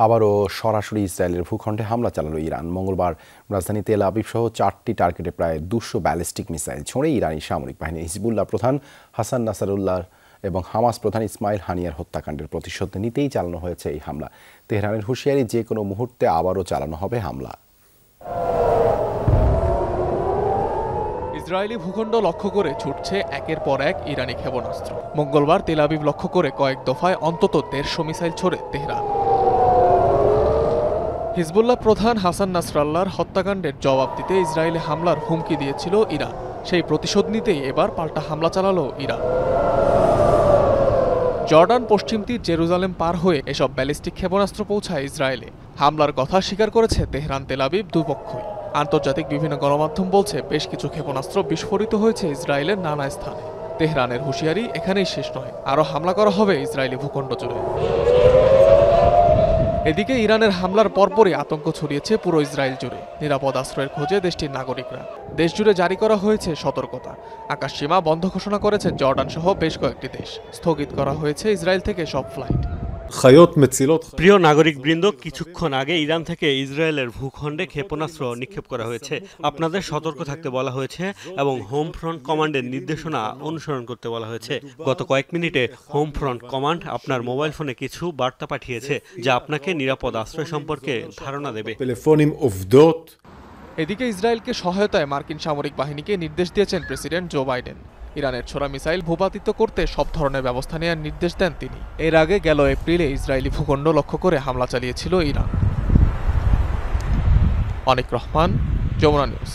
আবারও সরাসরি ইসরায়েলের ভূখণ্ডে হামলা চালালো ইরান। মঙ্গলবার রাজধানী তেল আবিব সহ 4টি টার্গেটে প্রায় 200 ব্যালিস্টিক মিসাইল ছড়ে ইরানি সামরিক বাহিনী। হিজবুল্লাহ প্রধান হাসান নাসারুল্লাহ এবং হামাস প্রধান ইসমাইল হানিয়ার হত্যাকাণ্ডের প্রতিশোধ নিতেই চালানো হয়েছে এই হামলা। তেহরানের হুঁশিয়ারি, যে কোনো মুহূর্তে আবারও চালানো হবে হামলা। ইসরায়েলি ভূখণ্ড লক্ষ্য করে ছুটছে একের পর এক ইরানি ক্ষেপণাস্ত্র। মঙ্গলবার তেল আবিব লক্ষ্য করে কয়েক দফায় অন্তত 150 মিসাইল ছোড়ে তেহরান। হিজবুল্লাহ প্রধান হাসান নাসরাল্লাহর হত্যাকাণ্ডের জবাব দিতে ইসরায়েলে হামলার হুমকি দিয়েছিল ইরান। সেই প্রতিশোধ নিতেই এবার পাল্টা হামলা চালালো ইরান। জর্ডান পশ্চিম তীর জেরুজালেম পার হয়ে এসব ব্যালিস্টিক ক্ষেপণাস্ত্র পৌঁছায় ইসরায়েলে। হামলার কথা স্বীকার করেছে তেহরান তেল আবিব দুপক্ষই। আন্তর্জাতিক বিভিন্ন গণমাধ্যম বলছে বেশ কিছু ক্ষেপণাস্ত্র বিস্ফোরিত হয়েছে ইসরায়েলের নানা স্থানে। তেহরানের হুঁশিয়ারি, এখানেই শেষ নয়, আরও হামলা করা হবে ইসরায়েলি ভূখণ্ড জুড়ে। এদিকে ইরানের হামলার পরপরই আতঙ্ক ছড়িয়েছে পুরো ইসরায়েল জুড়ে। নিরাপদ আশ্রয়ের খোঁজে দেশটির নাগরিকরা। দেশ জুড়ে জারি করা হয়েছে সতর্কতা। আকাশসীমা বন্ধ ঘোষণা করেছে জর্ডান সহ বেশ কয়েকটি দেশ। স্থগিত করা হয়েছে ইসরায়েল থেকে সব ফ্লাইট। প্রিয় নাগরিকবৃন্দ, কিছুক্ষণ আগে ইরান থেকে ইসরায়েলের ভূখণ্ডে ক্ষেপণাস্ত্র নিক্ষেপ করা হয়েছে। আপনাদের সতর্ক থাকতে বলা হয়েছে এবং হোম ফ্রন্ট কমান্ডের নির্দেশনা অনুসরণ করতে বলা হয়েছে। গত কয়েক মিনিটে হোম ফ্রন্ট কমান্ড আপনার মোবাইল ফোনে কিছু বার্তা পাঠিয়েছে যা আপনাকে নিরাপদ আশ্রয় সম্পর্কে ধারণা দেবে। এদিকে ইসরায়েলকে সহায়তায় মার্কিন সামরিক বাহিনীকে নির্দেশ দিয়েছেন প্রেসিডেন্ট জো বাইডেন। ইরানের ছোড়া মিসাইল ভূপাতিত করতে সব ধরনের ব্যবস্থা নেওয়ার নির্দেশ দেন তিনি। এর আগে গেল এপ্রিলে ইসরায়েলি ভূখণ্ড লক্ষ্য করে হামলা চালিয়েছিল ইরান। অনিক রহমান, যমুনা নিউজ।